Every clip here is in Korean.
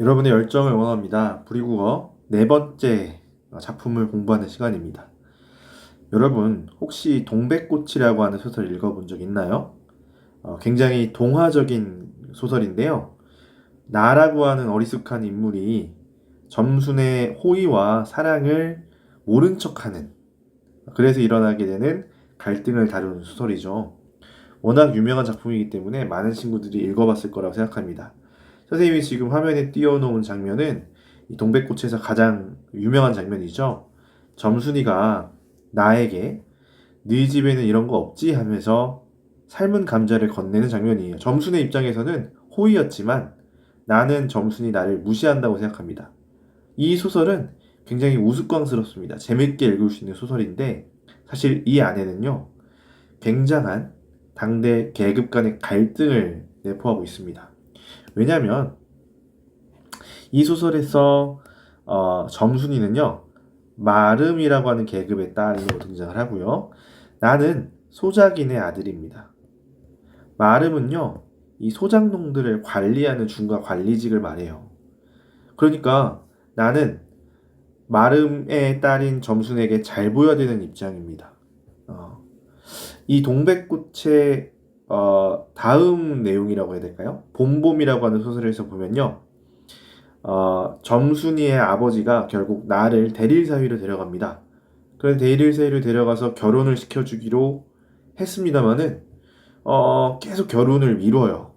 여러분의 열정을 원합니다. 불이국어 네 번째 작품을 공부하는 시간입니다. 여러분, 혹시 동백꽃이라고 하는 소설 읽어본 적 있나요? 굉장히 동화적인 소설인데요. 나라고 하는 어리숙한 인물이 점순의 호의와 사랑을 모른 척하는, 그래서 일어나게 되는 갈등을 다루는 소설이죠. 워낙 유명한 작품이기 때문에 많은 친구들이 읽어봤을 거라고 생각합니다. 선생님이 지금 화면에 띄워놓은 장면은 이 동백꽃에서 가장 유명한 장면이죠. 점순이가 나에게 네 집에는 이런 거 없지 하면서 삶은 감자를 건네는 장면이에요. 점순의 입장에서는 호의였지만 나는 점순이 나를 무시한다고 생각합니다. 이 소설은 굉장히 우스꽝스럽습니다. 재밌게 읽을 수 있는 소설인데 사실 이 안에는요, 굉장한 당대 계급 간의 갈등을 내포하고 있습니다. 왜냐하면 이 소설에서 점순이는요, 마름이라고 하는 계급의 딸로 등장을 하고요. 나는 소작인의 아들입니다. 마름은요, 이 소작농들을 관리하는 중과 관리직을 말해요. 그러니까 나는 마름의 딸인 점순에게 잘 보여야 되는 입장입니다. 이 동백꽃의 다음 내용이라고 해야 될까요? 봄봄이라고 하는 소설에서 보면요. 점순이의 아버지가 결국 나를 대릴 사위로 데려갑니다. 그래서 대릴 사위로 데려가서 결혼을 시켜주기로 했습니다마는 계속 결혼을 미뤄요.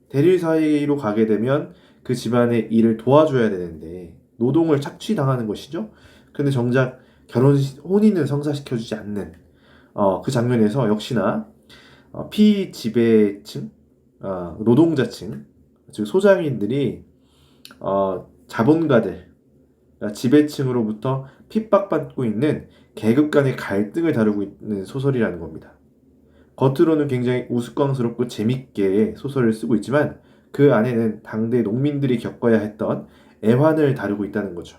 대릴 사위로 가게 되면 그 집안의 일을 도와줘야 되는데 노동을 착취당하는 것이죠. 근데 정작 혼인을 성사시켜주지 않는 그 장면에서 역시나 피지배층, 노동자층, 즉 소장인들이 자본가들, 그러니까 지배층으로부터 핍박받고 있는 계급 간의 갈등을 다루고 있는 소설이라는 겁니다. 겉으로는 굉장히 우스꽝스럽고 재밌게 소설을 쓰고 있지만 그 안에는 당대 농민들이 겪어야 했던 애환을 다루고 있다는 거죠.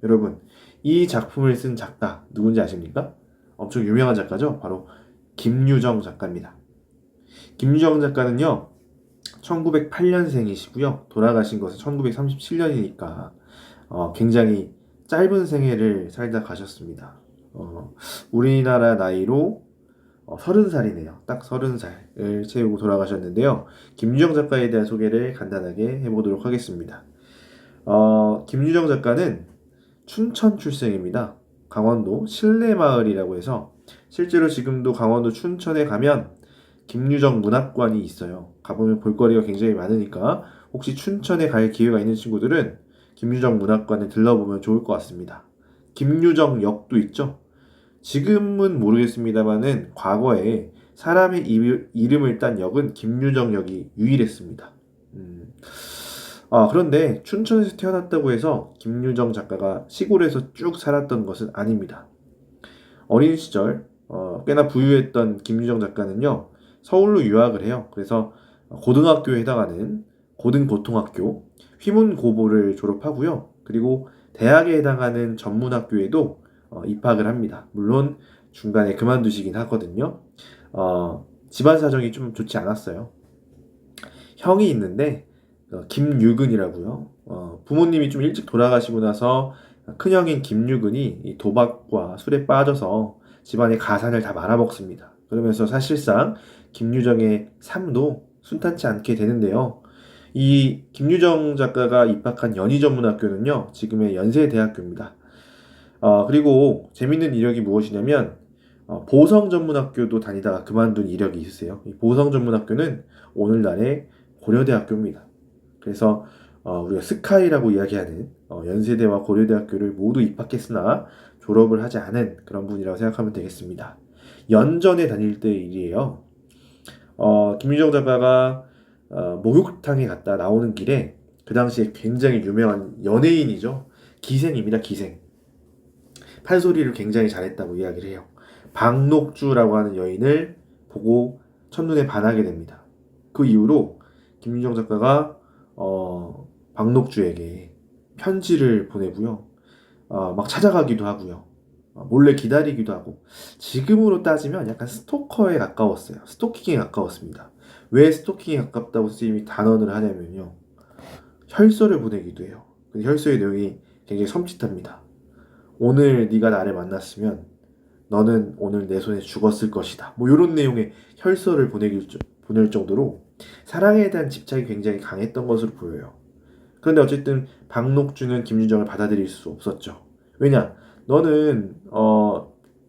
여러분, 이 작품을 쓴 작가 누군지 아십니까? 엄청 유명한 작가죠. 바로 김유정 작가입니다. 김유정 작가는요, 1908년생이시고요. 돌아가신 것은 1937년이니까 굉장히 짧은 생애를 살다 가셨습니다. 우리나라 나이로 30살이네요. 딱 30살을 채우고 돌아가셨는데요. 김유정 작가에 대한 소개를 간단하게 해보도록 하겠습니다. 김유정 작가는 춘천 출생입니다. 강원도 신례마을이라고 해서 실제로 지금도 강원도 춘천에 가면 김유정 문학관이 있어요. 가보면 볼거리가 굉장히 많으니까 혹시 춘천에 갈 기회가 있는 친구들은 김유정 문학관에 들러보면 좋을 것 같습니다. 김유정 역도 있죠. 지금은 모르겠습니다만은 과거에 사람의 이름을 딴 역은 김유정 역이 유일했습니다. 그런데 춘천에서 태어났다고 해서 김유정 작가가 시골에서 쭉 살았던 것은 아닙니다. 어린 시절 꽤나 부유했던 김유정 작가는요, 서울로 유학을 해요. 그래서 고등학교에 해당하는 고등보통학교 휘문고보를 졸업하고요. 그리고 대학에 해당하는 전문학교에도 입학을 합니다. 물론 중간에 그만두시긴 하거든요. 집안 사정이 좀 좋지 않았어요. 형이 있는데 김유근이라고요. 부모님이 좀 일찍 돌아가시고 나서 큰형인 김유근이 이 도박과 술에 빠져서 집안의 가산을 다 말아먹습니다. 그러면서 사실상 김유정의 삶도 순탄치 않게 되는데요. 이 김유정 작가가 입학한 연희전문학교는요, 지금의 연세대학교입니다. 그리고 재밌는 이력이 무엇이냐면, 보성전문학교도 다니다가 그만둔 이력이 있으세요. 이 보성전문학교는 오늘날의 고려대학교입니다. 그래서 우리가 스카이라고 이야기하는 연세대와 고려대학교를 모두 입학했으나 졸업을 하지 않은 그런 분이라고 생각하면 되겠습니다. 연전에 다닐 때 일이에요. 김유정 작가가 목욕탕에 갔다 나오는 길에 그 당시에 굉장히 유명한 연예인이죠. 기생입니다, 기생. 판소리를 굉장히 잘했다고 이야기를 해요. 박녹주라고 하는 여인을 보고 첫눈에 반하게 됩니다. 그 이후로 김유정 작가가 박녹주에게 편지를 보내고요. 막 찾아가기도 하고요. 몰래 기다리기도 하고, 지금으로 따지면 약간 스토커에 가까웠어요. 스토킹에 가까웠습니다. 왜 스토킹에 가깝다고 선생님이 단언을 하냐면요, 혈서를 보내기도 해요. 근데 혈서의 내용이 굉장히 섬찟합니다. 오늘 네가 나를 만났으면 너는 오늘 내 손에 죽었을 것이다. 뭐 이런 내용의 혈서를 보낼 정도로 사랑에 대한 집착이 굉장히 강했던 것으로 보여요. 그런데 어쨌든 박록주는 김유정을 받아들일 수 없었죠. 왜냐? 너는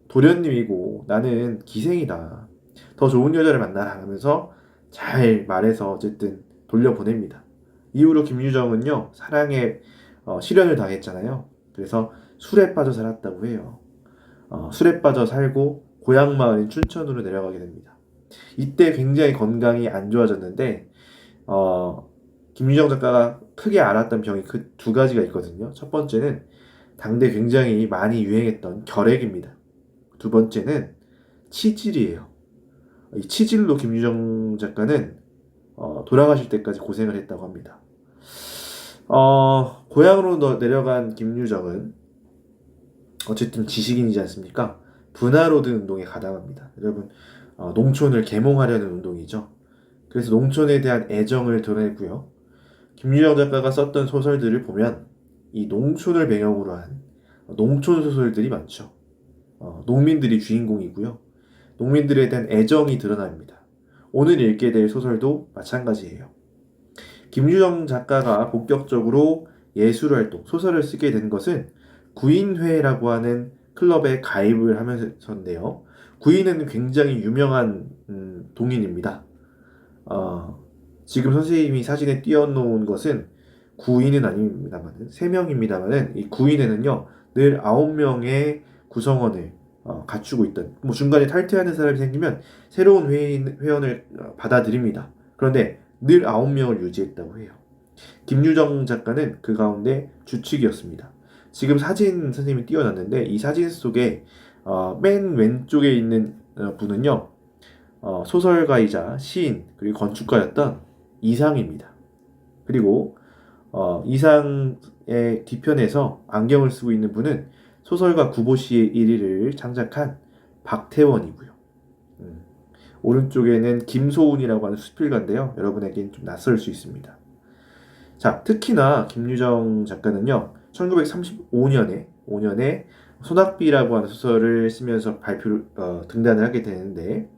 도련님이고 나는 기생이다. 더 좋은 여자를 만나라 하면서 잘 말해서 어쨌든 돌려보냅니다. 이후로 김유정은요 사랑에 실현을 당했잖아요. 그래서 술에 빠져 살았다고 해요. 술에 빠져 살고 고향 마을인 춘천으로 내려가게 됩니다. 이때 굉장히 건강이 안 좋아졌는데 김유정 작가가 크게 앓았던 병이 그 두 가지가 있거든요. 첫 번째는 당대 굉장히 많이 유행했던 결핵입니다. 두 번째는 치질이에요. 이 치질로 김유정 작가는 돌아가실 때까지 고생을 했다고 합니다. 고향으로 내려간 김유정은 어쨌든 지식인이지 않습니까? 분화로드 운동에 가담합니다. 여러분, 농촌을 계몽하려는 운동이죠. 그래서 농촌에 대한 애정을 드러내고요. 김유정 작가가 썼던 소설들을 보면 이 농촌을 배경으로 한 농촌 소설들이 많죠. 농민들이 주인공이고요. 농민들에 대한 애정이 드러납니다. 오늘 읽게 될 소설도 마찬가지예요. 김유정 작가가 본격적으로 예술활동, 소설을 쓰게 된 것은 구인회라고 하는 클럽에 가입을 하면서인데요. 구인회는 굉장히 유명한 동인입니다. 지금 선생님이 사진에 띄워놓은 것은 구인은 아닙니다만은 3명입니다만은 이 구인회는요 늘 9명의 구성원을 갖추고 있던 뭐 중간에 탈퇴하는 사람이 생기면 새로운 회원을 받아들입니다. 그런데 늘 9명을 유지했다고 해요. 김유정 작가는 그 가운데 주축이었습니다. 지금 사진 선생님이 띄워놨는데 이 사진 속에 맨 왼쪽에 있는 분은요 소설가이자 시인 그리고 건축가였던 이상입니다. 그리고 이상의 뒤편에서 안경을 쓰고 있는 분은 소설가 구보시의 1위를 창작한 박태원이고요. 오른쪽에는 김소운이라고 하는 수필가인데요. 여러분에겐 좀 낯설 수 있습니다. 자, 특히나 김유정 작가는요. 1935년에 소낙비라고 하는 소설을 쓰면서 등단을 하게 되는데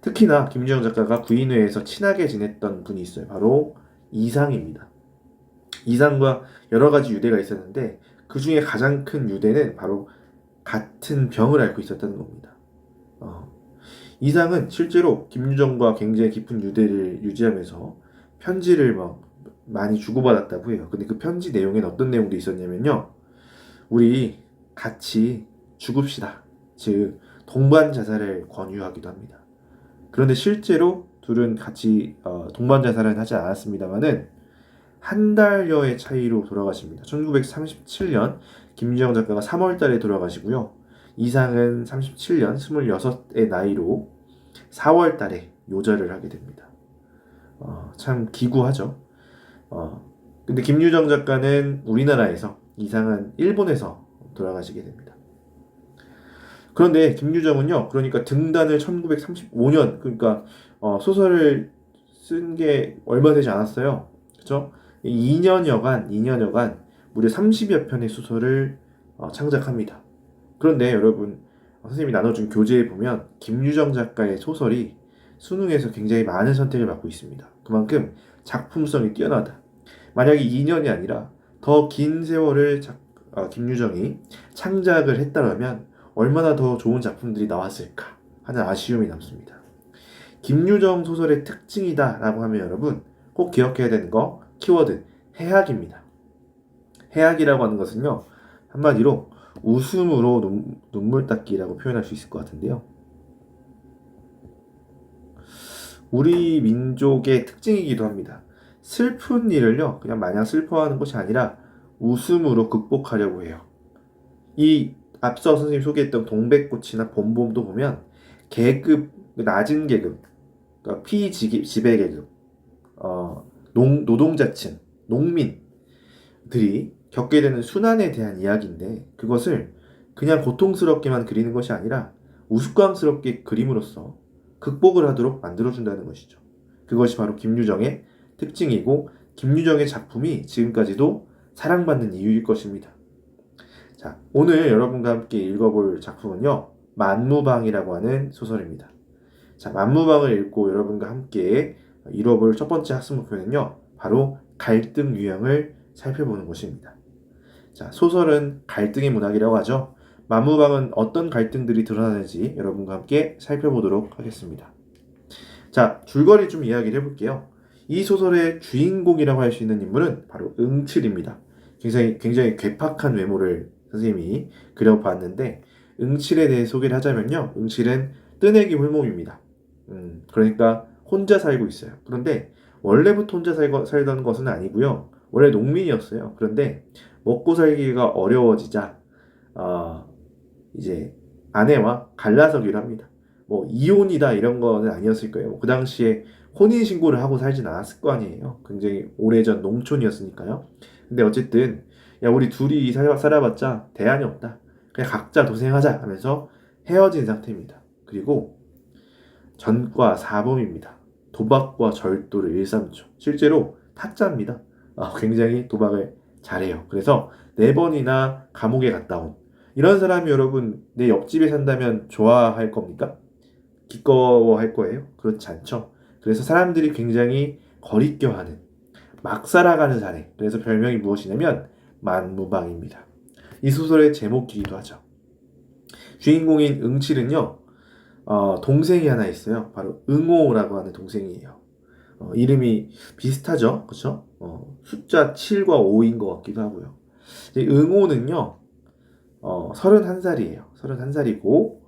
특히나 김유정 작가가 구인회에서 친하게 지냈던 분이 있어요. 바로 이상입니다. 이상과 여러 가지 유대가 있었는데 그 중에 가장 큰 유대는 바로 같은 병을 앓고 있었다는 겁니다. 이상은 실제로 김유정과 굉장히 깊은 유대를 유지하면서 편지를 많이 주고받았다고 해요. 근데 그 편지 내용엔 어떤 내용도 있었냐면요. 우리 같이 죽읍시다. 즉 동반 자살을 권유하기도 합니다. 그런데 실제로 둘은 같이 동반 자살은 하지 않았습니다만은 한 달여의 차이로 돌아가십니다. 1937년 김유정 작가가 3월 달에 돌아가시고요. 이상은 37년 26의 나이로 4월 달에 요절을 하게 됩니다. 참 기구하죠. 근데 김유정 작가는 우리나라에서, 이상은 일본에서 돌아가시게 됩니다. 그런데 김유정은요, 그러니까 등단을 1935년, 그러니까 소설을 쓴 게 얼마 되지 않았어요. 그렇죠? 2년여간 무려 30여 편의 소설을 창작합니다. 그런데 여러분, 선생님이 나눠준 교재에 보면 김유정 작가의 소설이 수능에서 굉장히 많은 선택을 받고 있습니다. 그만큼 작품성이 뛰어나다. 만약에 2년이 아니라 더 긴 세월을 김유정이 창작을 했다면 얼마나 더 좋은 작품들이 나왔을까 하는 아쉬움이 남습니다. 김유정 소설의 특징이다 라고 하면 여러분 꼭 기억해야 되는 거 키워드 해학입니다. 해학이라고 하는 것은요 한마디로 웃음으로 눈물 닦기라고 표현할 수 있을 것 같은데요. 우리 민족의 특징이기도 합니다. 슬픈 일을요 그냥 마냥 슬퍼하는 것이 아니라 웃음으로 극복하려고 해요. 이 앞서 선생님 소개했던 동백꽃이나 봄봄도 보면 계급, 낮은 계급, 그러니까 피지배 계급, 노동자층, 농민들이 겪게 되는 순환에 대한 이야기인데 그것을 그냥 고통스럽게만 그리는 것이 아니라 우스꽝스럽게 그림으로써 극복을 하도록 만들어준다는 것이죠. 그것이 바로 김유정의 특징이고 김유정의 작품이 지금까지도 사랑받는 이유일 것입니다. 자, 오늘 여러분과 함께 읽어볼 작품은요, 만무방이라고 하는 소설입니다. 자, 만무방을 읽고 여러분과 함께 읽어볼 첫 번째 학습 목표는요, 바로 갈등 유형을 살펴보는 것입니다. 자, 소설은 갈등의 문학이라고 하죠. 만무방은 어떤 갈등들이 드러나는지 여러분과 함께 살펴보도록 하겠습니다. 자, 줄거리 좀 이야기를 해볼게요. 이 소설의 주인공이라고 할 수 있는 인물은 바로 응칠입니다. 굉장히 괴팍한 외모를 선생님이 그려봤는데, 응칠에 대해 소개를 하자면요, 응칠은 뜨내기 홀몸입니다. 그러니까 혼자 살고 있어요. 그런데 원래부터 혼자 살던 것은 아니고요. 원래 농민이었어요. 그런데 먹고 살기가 어려워지자 이제 아내와 갈라서기를 합니다. 뭐 이혼이다 이런 거는 아니었을 거예요. 그 당시에 혼인 신고를 하고 살진 않았을 거 아니에요. 굉장히 오래전 농촌이었으니까요. 근데 어쨌든 야, 우리 둘이 살아봤자 대안이 없다. 그냥 각자 도생하자 하면서 헤어진 상태입니다. 그리고 전과 사범입니다. 도박과 절도를 일삼죠. 실제로 타짜입니다. 굉장히 도박을 잘해요. 그래서 4번이나 감옥에 갔다 온 이런 사람이 여러분 내 옆집에 산다면 좋아할 겁니까? 기꺼워할 거예요? 그렇지 않죠. 그래서 사람들이 굉장히 거리껴하는 막 살아가는 사례. 그래서 별명이 무엇이냐면 만무방입니다. 이 소설의 제목이기도 하죠. 주인공인 응칠은요, 동생이 하나 있어요. 바로 응호라고 하는 동생이에요. 이름이 비슷하죠? 그쵸? 숫자 7과 5인 것 같기도 하고요. 응호는요, 31살이에요. 31살이고,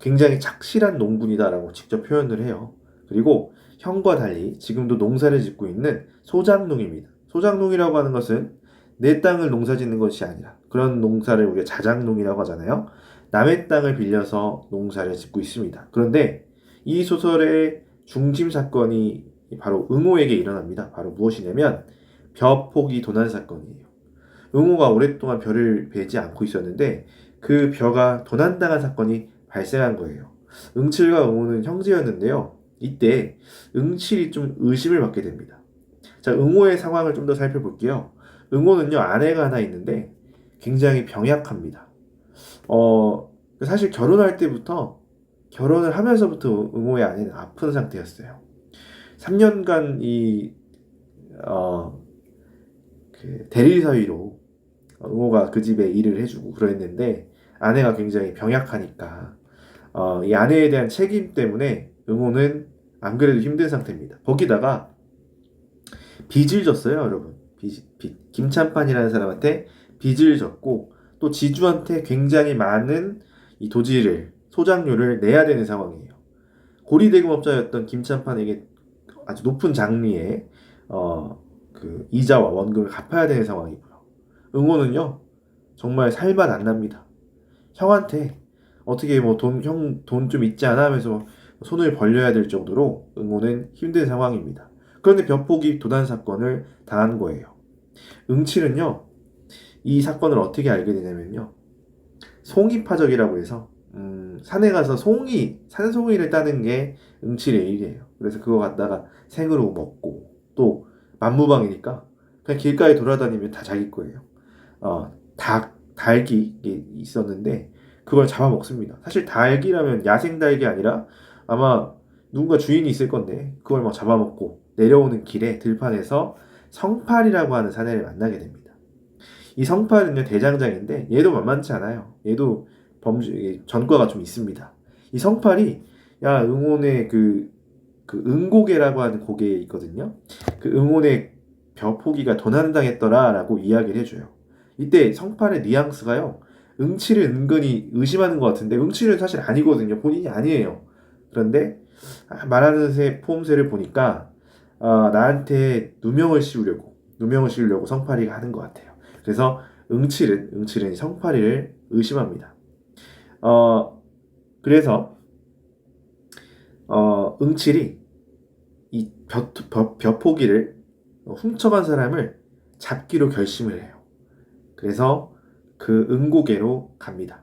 굉장히 착실한 농군이다라고 직접 표현을 해요. 그리고 형과 달리 지금도 농사를 짓고 있는 소작농입니다. 소작농이라고 하는 것은 내 땅을 농사 짓는 것이 아니라 그런 농사를 우리가 자작농이라고 하잖아요. 남의 땅을 빌려서 농사를 짓고 있습니다. 그런데 이 소설의 중심 사건이 바로 응호에게 일어납니다. 바로 무엇이냐면 벼포기 도난 사건이에요. 응호가 오랫동안 벼를 베지 않고 있었는데 그 벼가 도난당한 사건이 발생한 거예요. 응칠과 응호는 형제였는데요. 이때 응칠이 좀 의심을 받게 됩니다. 자, 응호의 상황을 좀 더 살펴볼게요. 응호는요, 아내가 하나 있는데 굉장히 병약합니다. 사실 결혼할 때부터, 결혼을 하면서부터 응호의 아내는 아픈 상태였어요. 3년간 대리 사위로 응호가 그 집에 일을 해주고 그랬는데 아내가 굉장히 병약하니까 이 아내에 대한 책임 때문에 응호는 안 그래도 힘든 상태입니다. 거기다가 빚을 졌어요, 여러분. 김찬판이라는 사람한테 빚을 졌고 또 지주한테 굉장히 많은 이 도지를 소장료를 내야 되는 상황이에요. 고리대금업자였던 김찬판에게 아주 높은 장리의 그 이자와 원금을 갚아야 되는 상황이고요. 응호는요 정말 살맛 안 납니다. 형한테 어떻게 뭐 돈 좀 있지 않아 하면서 손을 벌려야 될 정도로 응호는 힘든 상황입니다. 그런데 벼포기 도난 사건을 당한 거예요. 응칠은요 이 사건을 어떻게 알게 되냐면요, 송이파적이라고 해서 산에 가서 산송이를 따는 게 응칠의 일이에요. 그래서 그거 갖다가 생으로 먹고 또 만무방이니까 그냥 길가에 돌아다니면 다 자기 거예요. 닭이 있었는데 그걸 잡아먹습니다. 사실 닭이라면 야생 닭이 아니라 아마 누군가 주인이 있을 건데 그걸 막 잡아먹고 내려오는 길에 들판에서 성팔이라고 하는 사내를 만나게 됩니다. 이 성팔은요 대장장인데 얘도 만만치 않아요. 얘도 전과가 좀 있습니다. 이 성팔이 야 응원의 그 응고개라고 하는 고개 있거든요. 그 응원의 벼포기가 도난당했더라라고 이야기를 해줘요. 이때 성팔의 뉘앙스가요, 응치를 은근히 의심하는 것 같은데 응치는 사실 아니거든요. 본인이 아니에요. 그런데 말하는 포음새를 보니까 나한테 누명을 씌우려고 성팔이가 하는 것 같아요. 그래서 응칠은 성팔이를 의심합니다. 그래서 응칠이 이 벼포기를 훔쳐간 사람을 잡기로 결심을 해요. 그래서 그 응고개로 갑니다.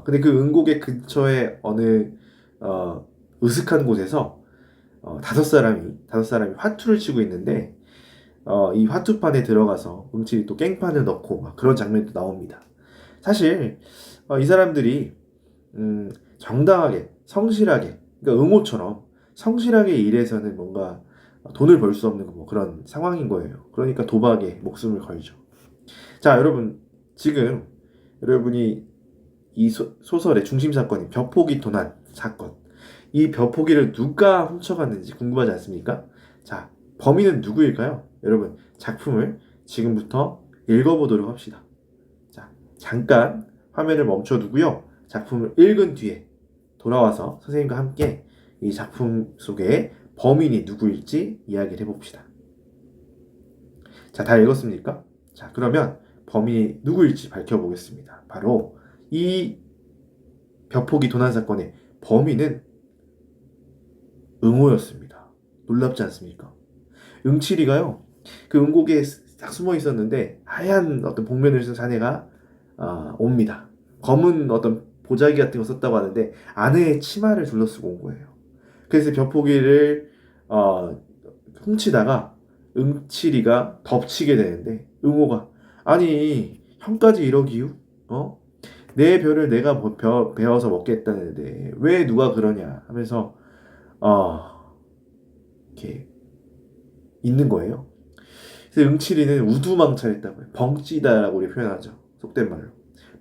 근데 그 응고개 근처에 어느 으슥한 곳에서 다섯 사람이 화투를 치고 있는데 이 화투판에 들어가서 응칠이 또 깽판을 넣고 막 그런 장면도 나옵니다. 사실 이 사람들이 정당하게 성실하게 그러니까 응호처럼 성실하게 일해서는 뭔가 돈을 벌 수 없는 뭐 그런 상황인 거예요. 그러니까 도박에 목숨을 걸죠. 자, 여러분 지금 여러분이 이 소설의 중심 사건인 벼포기 도난 사건 이 벼포기를 누가 훔쳐갔는지 궁금하지 않습니까? 자, 범인은 누구일까요? 여러분 작품을 지금부터 읽어보도록 합시다. 자, 잠깐 화면을 멈춰두고요. 작품을 읽은 뒤에 돌아와서 선생님과 함께 이 작품 속에 범인이 누구일지 이야기를 해봅시다. 자, 다 읽었습니까? 자, 그러면 범인이 누구일지 밝혀보겠습니다. 바로 이 벼포기 도난 사건의 범인은 응호였습니다. 놀랍지 않습니까? 응칠이가요, 그 응곡에 딱 숨어 있었는데 하얀 어떤 복면을 쓴 사내가 옵니다. 검은 어떤 보자기 같은 거 썼다고 하는데 아내의 치마를 둘러쓰고 온 거예요. 그래서 벼포기를 훔치다가 응칠이가 덮치게 되는데 응호가 아니 형까지 이러기유? 내 벼를 내가 베어서 먹겠다는데 왜 누가 그러냐 하면서 이렇게 있는 거예요. 그래서 응칠이는 우두망찰했다고요. 벙찌다라고 우리 표현하죠. 속된 말로.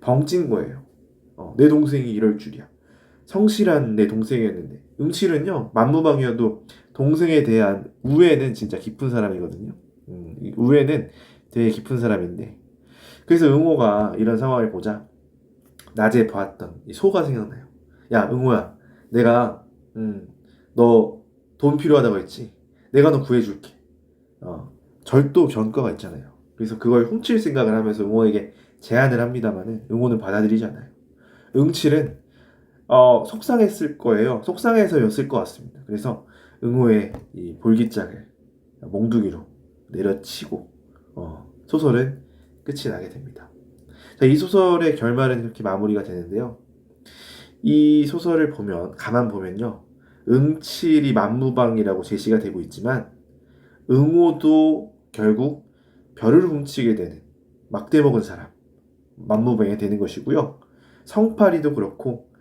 벙찐 거예요. 내 동생이 이럴 줄이야. 성실한 내 동생이었는데. 응칠은요, 만무방이어도 동생에 대한 우애는 진짜 깊은 사람이거든요. 이 우애는 되게 깊은 사람인데. 그래서 응호가 이런 상황을 보자 낮에 보았던 이 소가 생각나요. 야, 응호야, 내가 너 돈 필요하다고 했지. 내가 너 구해줄게. 절도 전과가 있잖아요. 그래서 그걸 훔칠 생각을 하면서 응호에게 제안을 합니다만은 응호는 받아들이지 않아요. 응칠은 속상했을 거예요. 속상해서였을 것 같습니다. 그래서 응호의 이 볼기짝을 몽둥이로 내려치고 소설은 끝이 나게 됩니다. 자, 이 소설의 결말은 이렇게 마무리가 되는데요. 이 소설을 가만 보면요. 응칠이 만무방이라고 제시가 되고 있지만 응호도 결국 별을 훔치게 되는 막대먹은 사람, 만무방이 되는 것이고요. 성파리도 그렇고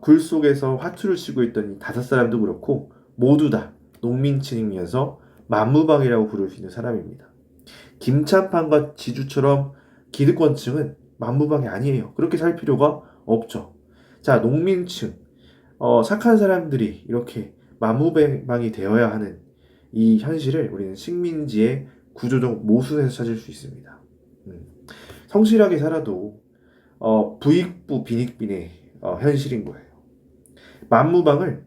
굴 속에서 화투를 치고 있던 이 5사람도 그렇고 모두 다 농민층이면서 만무방이라고 부를 수 있는 사람입니다. 김찬판과 지주처럼 기득권층은 만무방이 아니에요. 그렇게 살 필요가 없죠. 자, 농민층, 착한 사람들이 이렇게 만무방이 되어야 하는 이 현실을 우리는 식민지의 구조적 모순에서 찾을 수 있습니다. 성실하게 살아도 부익부 빈익빈의 현실인 거예요. 만무방을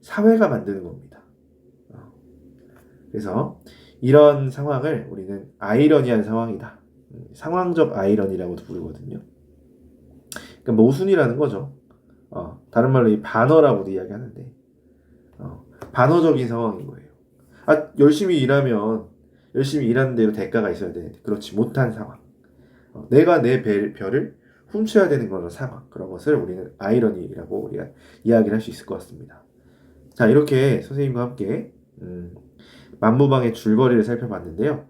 사회가 만드는 겁니다. 그래서 이런 상황을 우리는 아이러니한 상황이다. 상황적 아이러니라고도 부르거든요. 그러니까 모순이라는 거죠. 다른 말로 이 반어라고도 이야기하는데 반어적인 상황인 거예요. 열심히 일하면 열심히 일하는 대로 대가가 있어야 되는데 그렇지 못한 상황. 내가 내 별을 훔쳐야 되는 그런 상황. 그런 것을 우리는 아이러니라고 우리가 이야기를 할 수 있을 것 같습니다. 자, 이렇게 선생님과 함께 만무방의 줄거리를 살펴봤는데요.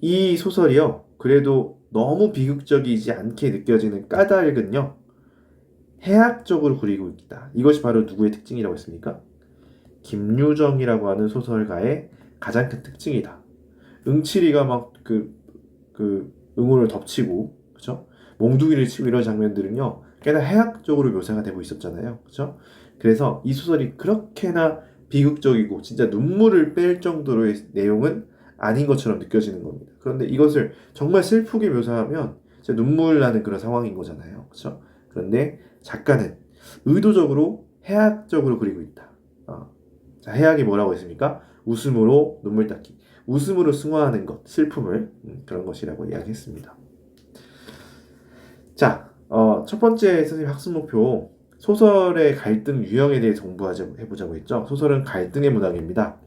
이 소설이요. 그래도 너무 비극적이지 않게 느껴지는 까닭은요. 해학적으로 그리고 있다. 이것이 바로 누구의 특징이라고 했습니까? 김유정이라고 하는 소설가의 가장 큰 특징이다. 응칠이가 막 응호를 덮치고, 그쵸? 몽둥이를 치고 이런 장면들은요, 꽤나 해학적으로 묘사가 되고 있었잖아요. 그쵸? 그래서 이 소설이 그렇게나 비극적이고, 진짜 눈물을 뺄 정도로의 내용은 아닌 것처럼 느껴지는 겁니다. 그런데 이것을 정말 슬프게 묘사하면 진짜 눈물 나는 그런 상황인 거잖아요. 그쵸? 그런데 작가는 의도적으로 해학적으로 그리고 있다. 자, 해학이 뭐라고 했습니까? 웃음으로 눈물 닦기. 웃음으로 승화하는 것, 슬픔을 그런 것이라고 이야기했습니다. 자, 첫 번째 선생님 학습 목표 소설의 갈등 유형에 대해 공부해보자고 했죠. 소설은 갈등의 문학입니다.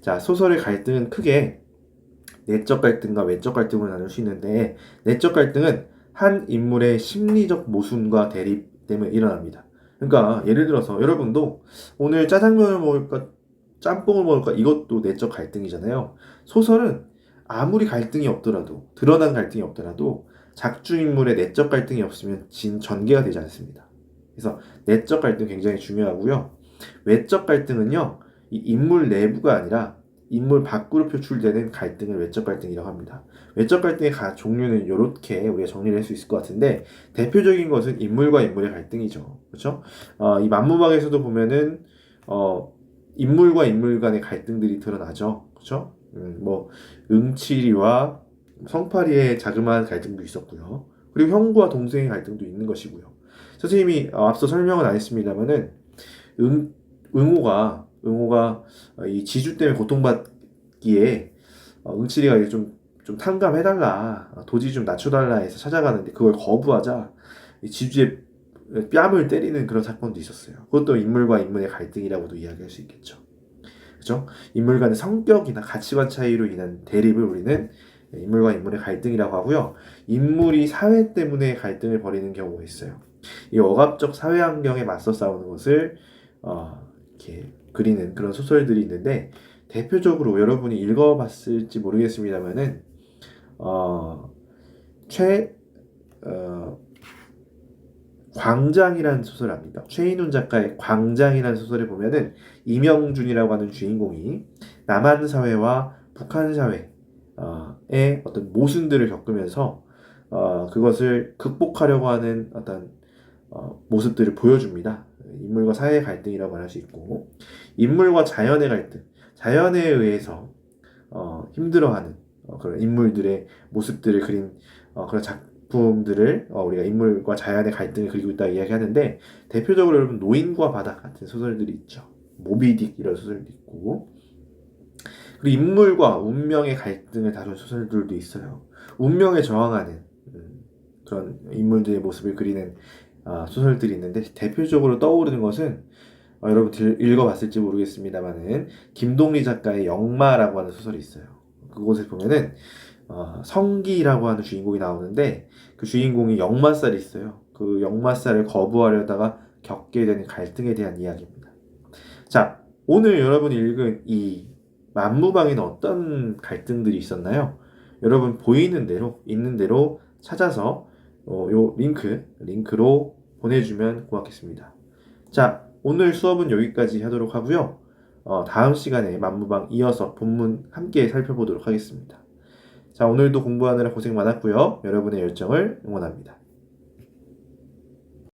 자, 소설의 갈등은 크게 내적 갈등과 외적 갈등으로 나눌 수 있는데 내적 갈등은 한 인물의 심리적 모순과 대립 때문에 일어납니다. 그러니까 예를 들어서 여러분도 오늘 짜장면을 먹을까 짬뽕을 먹을까? 이것도 내적 갈등이잖아요. 소설은 아무리 갈등이 없더라도, 드러난 갈등이 없더라도 작중인물의 내적 갈등이 없으면 전개가 되지 않습니다. 그래서 내적 갈등 굉장히 중요하고요. 외적 갈등은요, 이 인물 내부가 아니라 인물 밖으로 표출되는 갈등을 외적 갈등이라고 합니다. 외적 갈등의 종류는 이렇게 우리가 정리를 할 수 있을 것 같은데, 대표적인 것은 인물과 인물의 갈등이죠. 그렇죠? 이 만무방에서도 보면은 인물과 인물 간의 갈등들이 드러나죠. 그렇죠? 뭐 응칠이와 성파리의 자그마한 갈등도 있었고요. 그리고 형과 동생의 갈등도 있는 것이고요. 선생님이 앞서 설명은 안 했습니다만은 응호가 이 지주 때문에 고통받기에 응칠이가 이제 좀 탕감해달라, 도지 좀 낮춰달라 해서 찾아가는데 그걸 거부하자 이 지주의 뺨을 때리는 그런 사건도 있었어요. 그것도 인물과 인물의 갈등이라고도 이야기할 수 있겠죠. 그죠? 인물 간의 성격이나 가치관 차이로 인한 대립을 우리는 인물과 인물의 갈등이라고 하고요. 인물이 사회 때문에 갈등을 벌이는 경우가 있어요. 이 억압적 사회 환경에 맞서 싸우는 것을 이렇게 그리는 그런 소설들이 있는데, 대표적으로 여러분이 읽어봤을지 모르겠습니다만은 광장이라는 소설 압니다. 최인훈 작가의 광장이라는 소설에 보면은 이명준이라고 하는 주인공이 남한 사회와 북한 사회의 어떤 모순들을 겪으면서 그것을 극복하려고 하는 어떤 모습들을 보여줍니다. 인물과 사회의 갈등이라고 말할 수 있고, 인물과 자연의 갈등, 자연에 의해서 힘들어하는 그런 인물들의 모습들을 그린 그런 작품들을 우리가 인물과 자연의 갈등을 그리고 있다 이야기하는데, 대표적으로 여러분 노인과 바다 같은 소설들이 있죠. 모비딕 이런 소설도 있고, 그리고 인물과 운명의 갈등을 다룬 소설들도 있어요. 운명에 저항하는 그런 인물들의 모습을 그리는 소설들이 있는데, 대표적으로 떠오르는 것은 여러분 읽어봤을지 모르겠습니다만은 김동리 작가의 영마라고 하는 소설이 있어요. 그곳에 보면은 성기라고 하는 주인공이 나오는데, 그 주인공이 역마살이 있어요. 그 역마살을 거부하려다가 겪게 되는 갈등에 대한 이야기입니다. 자, 오늘 여러분이 읽은 이 만무방에는 어떤 갈등들이 있었나요? 여러분 보이는 대로 있는 대로 찾아서 요 링크로 보내주면 고맙겠습니다. 자, 오늘 수업은 여기까지 하도록 하고요. 다음 시간에 만무방 이어서 본문 함께 살펴보도록 하겠습니다. 자, 오늘도 공부하느라 고생 많았고요. 여러분의 열정을 응원합니다.